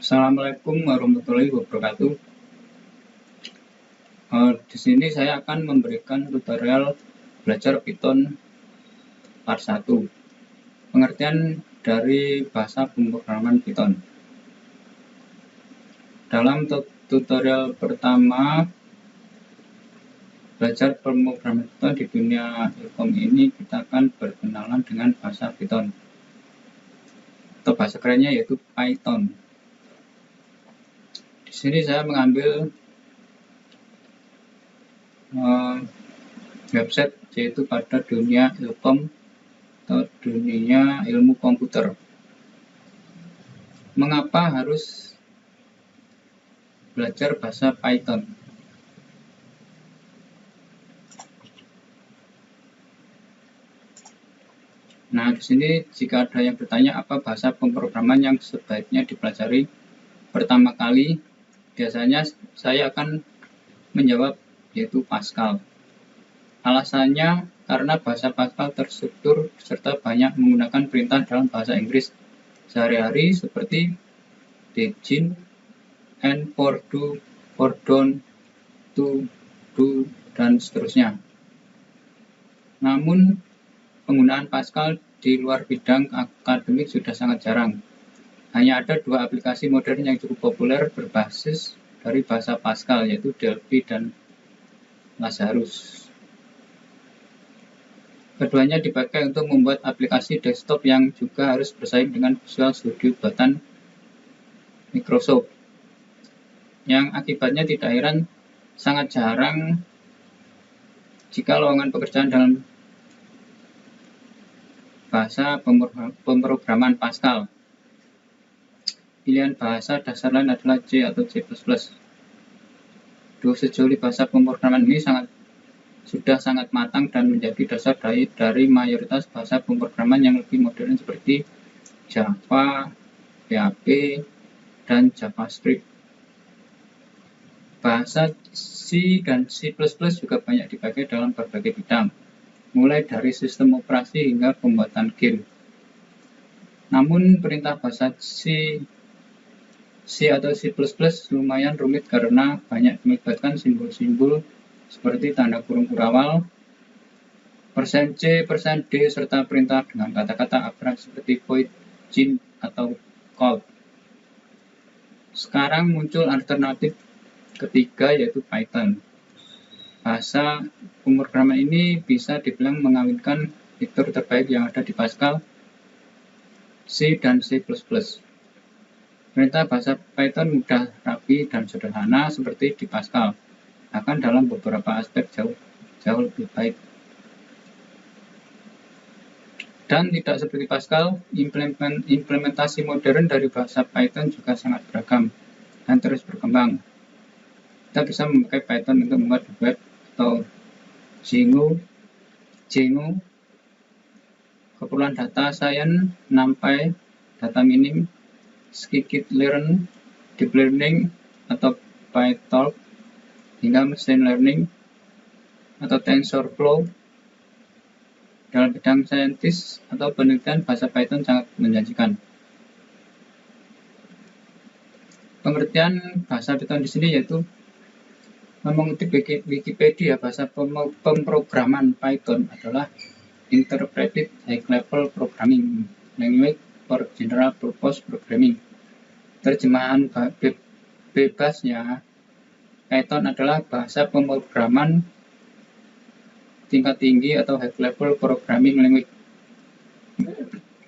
Assalamualaikum warahmatullahi wabarakatuh. Di sini saya akan memberikan tutorial belajar Python part 1. Pengertian dari bahasa pemrograman Python. Dalam tutorial pertama belajar pemrograman Python di dunia Ilkom ini, kita akan berkenalan dengan bahasa Python atau bahasa kerennya yaitu Python. Di sini saya mengambil website yaitu pada dunia Ilkom atau dunia ilmu komputer. Mengapa harus belajar bahasa Python? Nah, di sini jika ada yang bertanya apa bahasa pemrograman yang sebaiknya dipelajari pertama kali, biasanya saya akan menjawab yaitu Pascal. Alasannya karena bahasa Pascal terstruktur serta banyak menggunakan perintah dalam bahasa Inggris sehari-hari seperti begin, and, for, do, for, don't, to, do, dan seterusnya. Namun, penggunaan Pascal di luar bidang akademik sudah sangat jarang. Hanya ada dua aplikasi modern yang cukup populer berbasis dari bahasa Pascal, yaitu Delphi dan Lazarus. Keduanya dipakai untuk membuat aplikasi desktop yang juga harus bersaing dengan Visual Studio buatan Microsoft. Yang akibatnya tidak heran sangat jarang jika lowongan pekerjaan dalam bahasa pemrograman Pascal. Pilihan bahasa dasar lain adalah C atau C++. Dua sejoli bahasa pemrograman ini sudah sangat matang dan menjadi dasar dari mayoritas bahasa pemrograman yang lebih modern seperti Java, PHP, dan JavaScript. Bahasa C dan C++ juga banyak dipakai dalam berbagai bidang, mulai dari sistem operasi hingga pembuatan game. Namun perintah bahasa C atau C++ lumayan rumit karena banyak melibatkan simbol-simbol seperti tanda kurung kurawal, %C, %D, serta perintah dengan kata-kata abstrak seperti void, jin, atau call. Sekarang muncul alternatif ketiga yaitu Python. Bahasa pemrograman ini bisa dibilang mengawinkan fitur terbaik yang ada di Pascal, C, dan C++. Perintah bahasa Python mudah, rapi, dan sederhana seperti di Pascal, bahkan dalam beberapa aspek jauh lebih baik. Dan tidak seperti Pascal, implementasi modern dari bahasa Python juga sangat beragam dan terus berkembang. Kita bisa memakai Python untuk membuat web atau Django, keperluan data science, NumPy, data mining, scikit-learn, deep learning, atau PyTorch, hingga machine learning atau TensorFlow. Dalam bidang saintis atau penelitian, bahasa Python sangat menjanjikan. Pengertian bahasa Python di sini yaitu mengutip Wikipedia, bahasa pemrograman Python adalah Interpreted High-Level Programming Language for General Purpose Programming. Terjemahan bebasnya, Python adalah bahasa pemrograman tingkat tinggi atau High-Level Programming Language.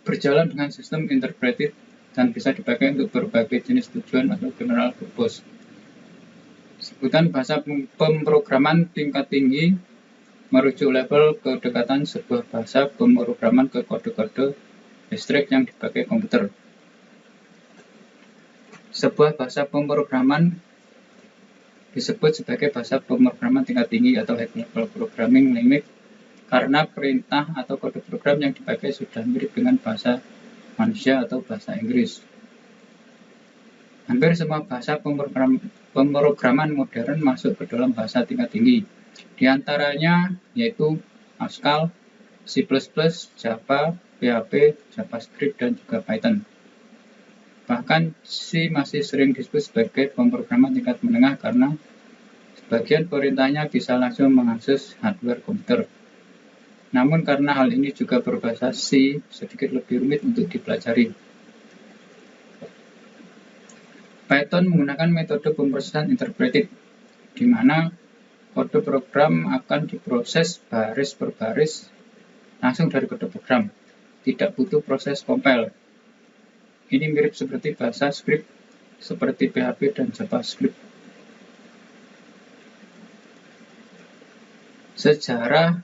Berjalan dengan sistem interpreted dan bisa dipakai untuk berbagai jenis tujuan atau general purpose. Sebutan bahasa pemrograman tingkat tinggi merujuk level kedekatan sebuah bahasa pemrograman ke kode-kode abstrak yang dipakai komputer. Sebuah bahasa pemrograman disebut sebagai bahasa pemrograman tingkat tinggi atau High Level Programming Language karena perintah atau kode program yang dipakai sudah mirip dengan bahasa manusia atau bahasa Inggris. Hampir semua bahasa pemrograman modern masuk ke dalam bahasa tingkat tinggi. Di antaranya yaitu Pascal, C++, Java, PHP, JavaScript, dan juga Python. Bahkan C masih sering disebut sebagai pemrograman tingkat menengah karena sebagian perintahnya bisa langsung mengakses hardware komputer. Namun karena hal ini juga berbahasa C, sedikit lebih rumit untuk dipelajari. Python menggunakan metode pemrosesan interpreted, di mana kode program akan diproses baris per baris langsung dari kode program, tidak butuh proses compile. Ini mirip seperti bahasa script seperti PHP dan JavaScript. Sejarah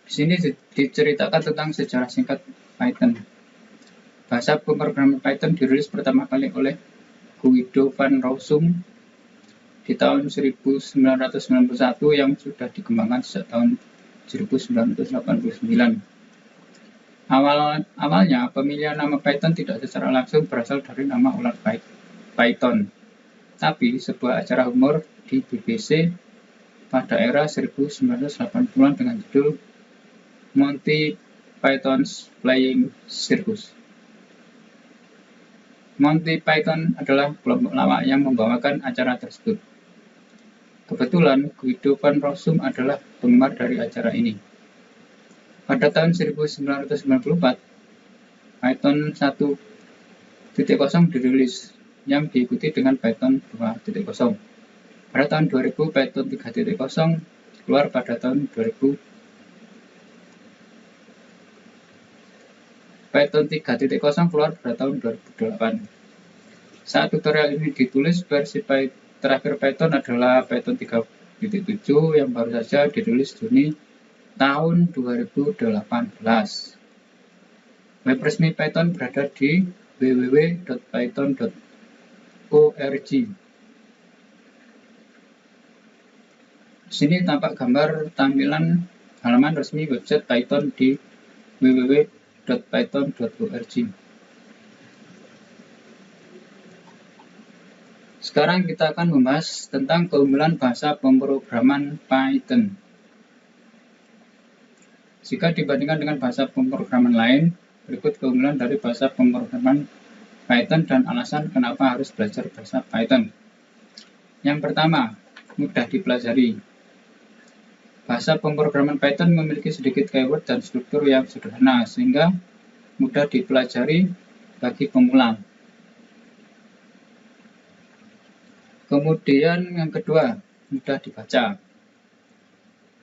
di sini diceritakan tentang sejarah singkat Python. Bahasa pemrograman Python dirilis pertama kali oleh Guido van Rossum di tahun 1991 yang sudah dikembangkan sejak tahun 1989. Awalnya, pemilihan nama Python tidak secara langsung berasal dari nama ular Python, tapi sebuah acara humor di BBC pada era 1980-an dengan judul Monty Python's Flying Circus. Monty Python adalah kelompok lawak yang membawakan acara tersebut. Kebetulan, Guido van Rossum adalah penggemar dari acara ini. Pada tahun 1994, Python 1.0 dirilis, yang diikuti dengan Python 2.0. Pada tahun 2000, Python 3.0 keluar pada tahun 2000. Python 3.0 keluar pada tahun 2008. Saat tutorial ini ditulis, versi terakhir Python adalah Python 3.7 yang baru saja dirilis Juni tahun 2018. Web resmi Python berada di www.python.org. Di sini tampak gambar tampilan halaman resmi website Python di www.python.org. Sekarang kita akan membahas tentang keunggulan bahasa pemrograman Python. Jika dibandingkan dengan bahasa pemrograman lain, berikut keunggulan dari bahasa pemrograman Python dan alasan kenapa harus belajar bahasa Python. Yang pertama, mudah dipelajari. Bahasa pemrograman Python memiliki sedikit keyword dan struktur yang sederhana, sehingga mudah dipelajari bagi pemula. Kemudian yang kedua, mudah dibaca.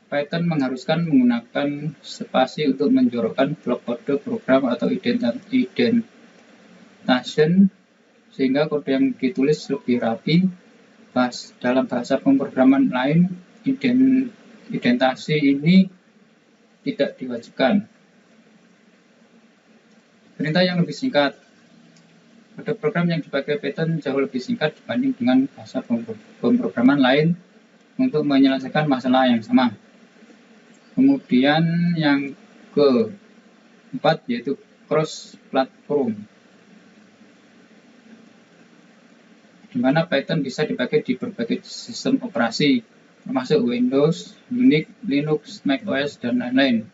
Python mengharuskan menggunakan spasi untuk menjorokkan blok kode program atau indentation, sehingga kode yang ditulis lebih rapi. Dalam bahasa pemrograman lain, indentasi ini tidak diwajibkan. Perintah yang lebih singkat. Kode program yang dipakai Python jauh lebih singkat dibanding dengan bahasa pemrograman lain untuk menyelesaikan masalah yang sama. Kemudian yang keempat yaitu cross-platform, di mana Python bisa dipakai di berbagai sistem operasi, termasuk Windows, Unix, Linux, macOS, dan lain-lain.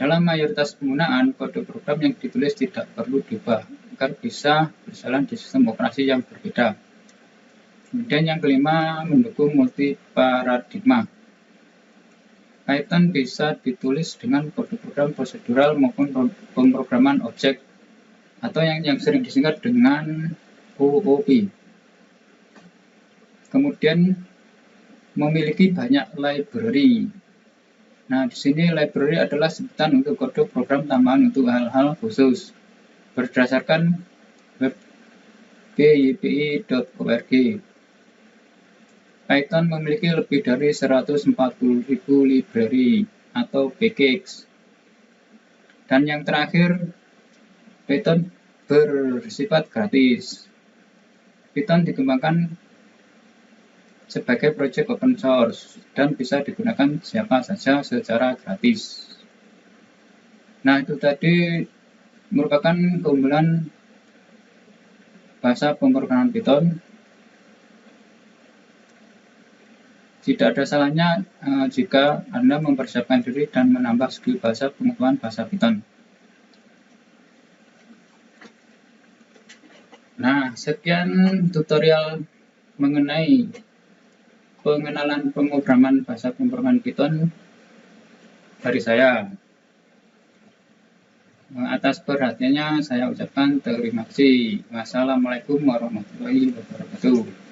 Dalam mayoritas penggunaan, kode program yang ditulis tidak perlu diubah agar bisa berjalan di sistem operasi yang berbeda. Kemudian yang kelima, mendukung multi-paradigma. Python bisa ditulis dengan kode program prosedural maupun pemrograman objek, atau yang sering disingkat dengan OOP. Kemudian memiliki banyak library. Nah, di sini library adalah sebutan untuk kode program tambahan untuk hal-hal khusus berdasarkan web pypi.org. Python memiliki lebih dari 140.000 library atau packages. Dan yang terakhir, Python bersifat gratis. Python dikembangkan sebagai proyek open source dan bisa digunakan siapa saja secara gratis. Nah, itu tadi merupakan keunggulan bahasa pemrograman Python. Tidak ada salahnya jika Anda mempersiapkan diri dan menambah skill pengetahuan bahasa Python. Nah, sekian tutorial mengenai pengenalan pemrograman bahasa pemrograman Python dari saya. Atas perhatiannya saya ucapkan terima kasih. Wassalamualaikum warahmatullahi wabarakatuh.